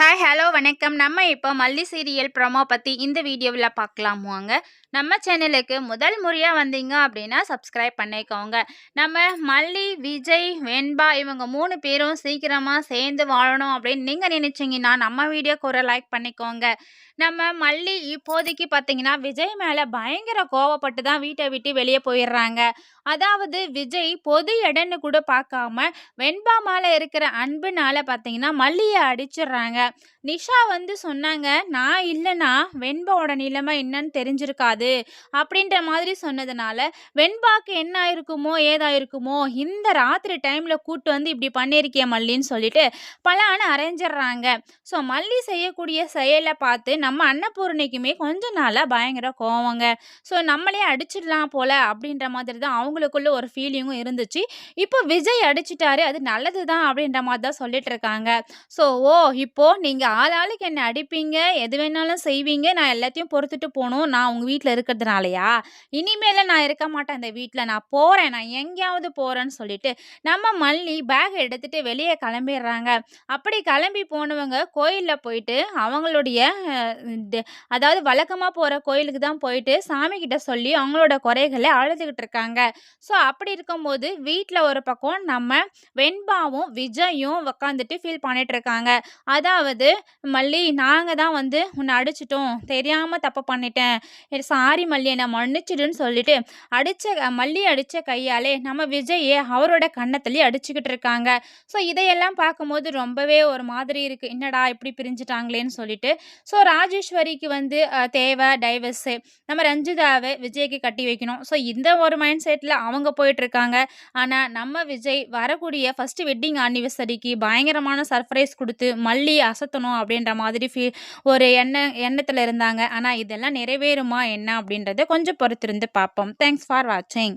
Hi hello வணக்கம். நம்ம இப்போ மல்லி சீரியல் ப்ரோமோ பற்றி இந்த வீடியோவில் பார்க்கலாம் வாங்க. நம்ம சேனலுக்கு முதல் முறையாக வந்தீங்க அப்படின்னா சப்ஸ்கிரைப் பண்ணிக்கோங்க. நம்ம மல்லி, விஜய், வெண்பா இவங்க 3 பேரும் சீக்கிரமாக சேர்ந்து வாழணும் அப்படின்னு நீங்கள் நினச்சிங்கன்னா நம்ம வீடியோக்கு ஒரு லைக் பண்ணிக்கோங்க. நம்ம மல்லி இப்போதைக்கு பார்த்தீங்கன்னா விஜய் மேலே பயங்கர கோவப்பட்டு தான் வீட்டை விட்டு வெளியே போயிடுறாங்க. அதாவது விஜய் பொது இடன்னு கூட பார்க்காம வெண்பா மேலே இருக்கிற அன்புனால பார்த்தீங்கன்னா மல்லியை அடிச்சிடுறாங்க. நிஷா வந்து சொன்னாங்க, நான் இல்லைன்னா வெண்பாவோட நிலைமை என்னன்னு தெரிஞ்சிருக்காது அப்படின்ற மாதிரி சொன்னதுனால வெண்பாக்கு என்ன ஆயிருக்குமோ ஏதாயிருக்குமோ இந்த ராத்திரி டைம்ல கூட்டு வந்து இப்படி பண்ணியிருக்கிய மல்லின்னு சொல்லிட்டு பலான்னு அரைஞ்சிடுறாங்க. ஸோ மல்லி செய்யக்கூடிய செயலை பார்த்து நம்ம அன்னபூர்ணிக்குமே கொஞ்ச நாளாக பயங்கர கோவங்க. ஸோ நம்மளே அடிச்சிடலாம் போல அப்படின்ற மாதிரி தான் அவங்களுக்குள்ள ஒரு ஃபீலிங்கும் இருந்துச்சு. இப்போ விஜய் அடிச்சிட்டாரு, அது நல்லது தான் அப்படின்ற மாதிரி தான் சொல்லிட்டு இருக்காங்க. ஸோ இப்போ நீங்க ஆளாளுக்கு என்ன அடிப்பீங்க, எது வேணாலும் செய்வீங்க, நான் எல்லாத்தையும் பொறுத்துட்டு போணும், நான் உங்க வீட்ல இருக்கிறதுனாலயா? இனிமேல நான் இருக்க மாட்டேன் இந்த வீட்ல, நான் போறேன், நான் எங்கேயாவது போறேன்னு சொல்லிட்டு நம்ம மல்லி பேக் எடுத்துட்டு வெளியே கிளம்பிடுறாங்க. அப்படி கிளம்பி போனவங்க கோயில்ல போயிட்டு அவங்களுடைய அதாவது வழக்கமா போற கோயிலுக்கு தான் போயிட்டு சாமி கிட்ட சொல்லி அவங்களோட குறைகளை அழுதுகிட்டு இருக்காங்க. ஸோ அப்படி இருக்கும்போது வீட்ல ஒரு பக்கம் நம்ம வெண்பாவும் விஜயும் உக்காந்துட்டு ஃபீல் பண்ணிட்டு இருக்காங்க. அதாவது மல்லி, நாங்க தான் வந்து உன்னை அடிச்சிட்டோம், தெரியாம தப்பு பண்ணிட்டேன், சாரி மல்லி என்னை மன்னிச்சிடுன்னு சொல்லிட்டு மல்லி அடிச்ச கையாலே நம்ம விஜயை அவரோட கன்னத்துலயே அடிச்சுக்கிட்டு இருக்காங்க. ஸோ இதையெல்லாம் பார்க்கும்போது ரொம்பவே ஒரு மாதிரி இருக்கு, என்னடா இப்படி பிரிஞ்சுட்டாங்களேன்னு சொல்லிட்டு. ஸோ ராஜேஸ்வரிக்கு வந்து தேவை டைவர்ஸு, நம்ம ரஞ்சிதாவை விஜய்க்கு கட்டி வைக்கணும். ஸோ இந்த ஒரு மைண்ட் செட்டில் அவங்க போயிட்டு இருக்காங்க. ஆனால் நம்ம விஜய் வரக்கூடிய ஃபர்ஸ்ட் வெட்டிங் ஆனிவர்சரிக்கு பயங்கரமான சர்ப்ரைஸ் கொடுத்து மல்லி அசத்தணும் அப்படின்ற மாதிரி ஒரு எண்ணத்தில் இருந்தாங்க. ஆனால் இதெல்லாம் நிறைவேறுமா என்ன அப்படின்றத கொஞ்சம் பொறுத்திருந்து பார்ப்போம். தேங்க்ஸ் ஃபார் வாட்சிங்.